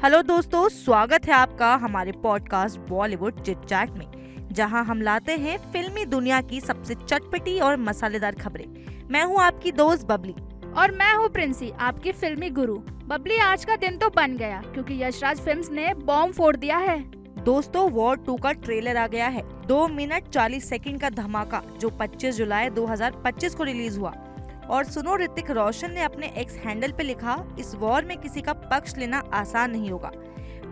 Hello दोस्तों, स्वागत है आपका हमारे पॉडकास्ट बॉलीवुड चिट चैट में, जहां हम लाते हैं फिल्मी दुनिया की सबसे चटपटी और मसालेदार खबरें। मैं हूं आपकी दोस्त बबली और मैं हूँ प्रिंसी, आपकी फिल्मी गुरु। बबली, आज का दिन तो बन गया क्योंकि यशराज फिल्म्स ने बॉम्ब फोड़ दिया है। दोस्तों, वॉर 2 का ट्रेलर आ गया है। 2 मिनट 40 सेकंड का धमाका जो 25 जुलाई 2025 को रिलीज हुआ। और सुनो, ऋतिक रोशन ने अपने एक्स हैंडल पे लिखा, इस वॉर में किसी का पक्ष लेना आसान नहीं होगा।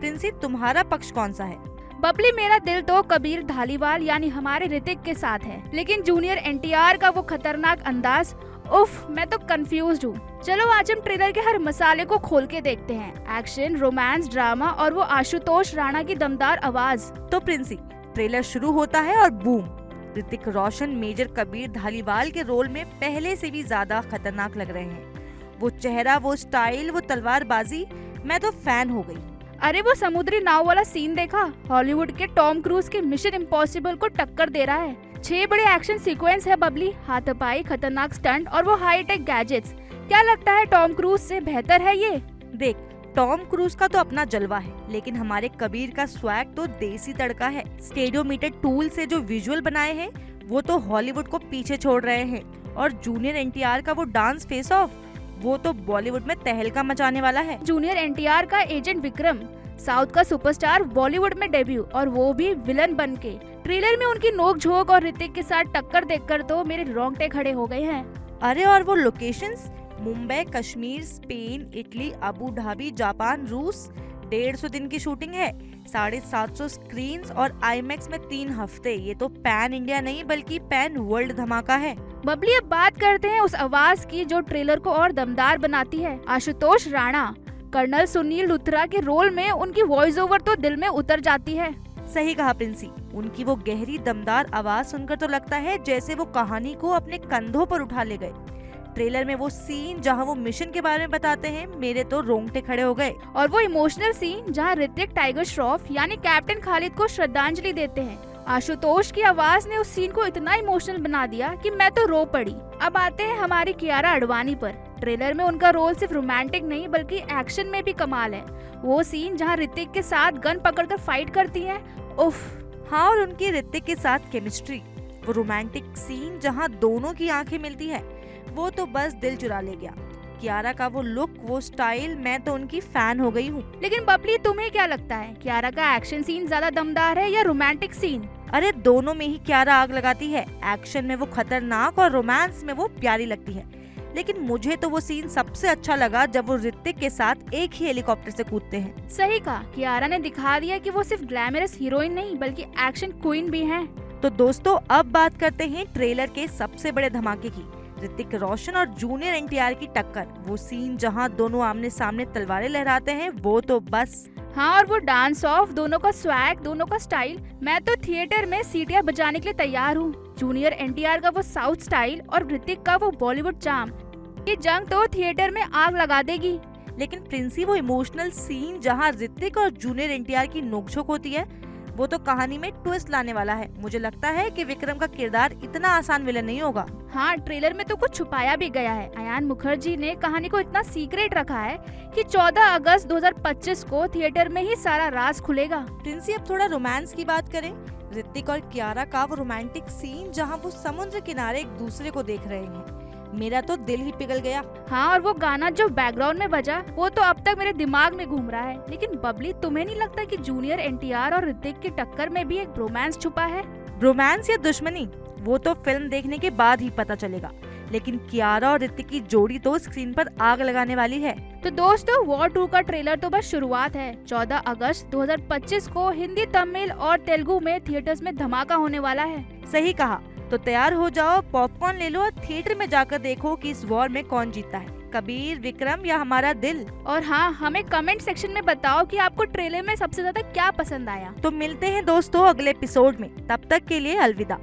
प्रिंसी, तुम्हारा पक्ष कौन सा है? बबली, मेरा दिल तो कबीर धालीवाल यानी हमारे ऋतिक के साथ है, लेकिन जूनियर एनटीआर का वो खतरनाक अंदाज, उफ, मैं तो कंफ्यूज्ड हूँ। चलो आज हम ट्रेलर के हर मसाले को खोल के देखते हैं। एक्शन, रोमांस, ड्रामा और वो आशुतोष राणा की दमदार आवाज। तो प्रिंसी, ट्रेलर शुरू होता है और बूम, ऋतिक रोशन मेजर कबीर धालीवाल के रोल में पहले से भी ज्यादा खतरनाक लग रहे हैं। वो चेहरा, वो स्टाइल, वो तलवारबाजी, मैं तो फैन हो गई। अरे वो समुद्री नाव वाला सीन देखा? हॉलीवुड के टॉम क्रूज के मिशन इम्पॉसिबल को टक्कर दे रहा है। 6 बड़े एक्शन सीक्वेंस है बबली, हाथापाई, खतरनाक स्टंट और वो हाई टेक गैजेट्स। क्या लगता है टॉम क्रूज से बेहतर है ये? देख, टॉम क्रूज का तो अपना जलवा है, लेकिन हमारे कबीर का स्वैग तो देसी तड़का है। स्टेडियोमीटर टूल से जो विजुअल बनाए हैं वो तो हॉलीवुड को पीछे छोड़ रहे हैं। और जूनियर एनटीआर का वो डांस फेस ऑफ, वो तो बॉलीवुड में तहलका मचाने वाला है। जूनियर एनटीआर का एजेंट विक्रम, साउथ का सुपरस्टार, बॉलीवुड में डेब्यू, और वो भी विलन बन के। ट्रेलर में उनकी नोक-झोंक और ऋतिक के साथ टक्कर देखकर तो मेरे रोंगटे खड़े हो गए हैं। अरे और वो locations, Mumbai, Kashmir, Spain, Italy, Abu Dhabi, Japan, रूस। 150 दिन की शूटिंग है, 750 स्क्रीन्स और आईमैक्स में 3 हफ्ते। ये तो पैन इंडिया नहीं बल्कि पैन वर्ल्ड धमाका है। बबली, अब बात करते हैं उस आवाज की जो ट्रेलर को और दमदार बनाती है। आशुतोष राणा, कर्नल सुनील लुथरा के रोल में उनकी वॉइस ओवर तो दिल में उतर जाती है। सही कहा प्रिंसी, उनकी वो गहरी दमदार आवाज सुनकर तो लगता है जैसे वो कहानी को अपने कंधों पर उठा ले गए। ट्रेलर में वो सीन जहां वो मिशन के बारे में बताते हैं, मेरे तो रोंगटे खड़े हो गए। और वो इमोशनल सीन जहां ऋतिक टाइगर श्रॉफ यानी कैप्टन खालिद को श्रद्धांजलि देते हैं। आशुतोष की आवाज ने उस सीन को इतना इमोशनल बना दिया कि मैं तो रो पड़ी। अब आते हैं हमारी कियारा आडवाणी पर। ट्रेलर में उनका रोल सिर्फ रोमांटिक नहीं बल्कि एक्शन में भी कमाल है। वो सीन जहां ऋतिक के साथ गन पकड़कर फाइट करती हैं, उफ। हाँ, और उनकी ऋतिक के साथ केमिस्ट्री, वो रोमांटिक सीन जहां दोनों की आंखें मिलती है, वो तो बस दिल चुरा ले गया। कियारा का वो लुक, वो स्टाइल, मैं तो उनकी फैन हो गई हूँ। लेकिन बबली, तुम्हें क्या लगता है, कियारा का एक्शन सीन ज्यादा दमदार है या रोमांटिक सीन? अरे दोनों में ही कियारा आग लगाती है। एक्शन में वो खतरनाक और रोमांस में वो प्यारी लगती है। लेकिन मुझे तो वो सीन सबसे अच्छा लगा जब वो ऋतिक के साथ एक ही हेलीकॉप्टर से कूदते हैं। सही कहा, कियारा ने दिखा दिया कि वो सिर्फ ग्लैमरस हीरोइन नहीं बल्कि एक्शन क्वीन भी हैं। तो दोस्तों, अब बात करते हैं ट्रेलर के सबसे बड़े धमाके की, ऋतिक रोशन और जूनियर एनटीआर की टक्कर। वो सीन जहां दोनों आमने सामने तलवारें लहराते हैं, वो तो बस। हाँ, और वो डांस ऑफ, दोनों का स्वैग, दोनों का स्टाइल, मैं तो थिएटर में सीटियां बजाने के लिए तैयार हूँ। जूनियर एनटीआर का वो साउथ स्टाइल और ऋतिक का वो बॉलीवुड चार्म, ये जंग तो थिएटर में आग लगा देगी। लेकिन प्रिंसी, वो इमोशनल सीन जहां ऋतिक और जूनियर एनटीआर की नोकझोंक होती है, वो तो कहानी में ट्विस्ट लाने वाला है। मुझे लगता है कि विक्रम का किरदार इतना आसान विलन नहीं होगा। हाँ, ट्रेलर में तो कुछ छुपाया भी गया है। अयान मुखर्जी ने कहानी को इतना सीक्रेट रखा है कि 14 अगस्त 2025 को थिएटर में ही सारा राज खुलेगा। प्रिंसी, अब थोड़ा रोमांस की बात करें। ऋतिक और कियारा का वो रोमांटिक सीन जहां वो समुद्र किनारे एक दूसरे को देख रहे हैं, मेरा तो दिल ही पिघल गया। हाँ, और वो गाना जो बैकग्राउंड में बजा, वो तो अब तक मेरे दिमाग में घूम रहा है। लेकिन बबली, तुम्हें नहीं लगता कि जूनियर एनटीआर और ऋतिक की टक्कर में भी एक रोमांस छुपा है? रोमांस या दुश्मनी, वो तो फिल्म देखने के बाद ही पता चलेगा। लेकिन कियारा और ऋतिक की जोड़ी तो स्क्रीन पर आग लगाने वाली है। तो दोस्तों, वॉर 2 का ट्रेलर तो बस शुरुआत है। 14 अगस्त 2025 को हिंदी, तमिल और तेलुगु में थिएटर्स में धमाका होने वाला है। सही कहा, तो तैयार हो जाओ, पॉपकॉर्न ले लो और थिएटर में जाकर देखो कि इस वॉर में कौन जीता है, कबीर, विक्रम या हमारा दिल। और हाँ, हमें कमेंट सेक्शन में बताओ कि आपको ट्रेलर में सबसे ज्यादा क्या पसंद आया। तो मिलते हैं दोस्तों अगले एपिसोड में, तब तक के लिए अलविदा।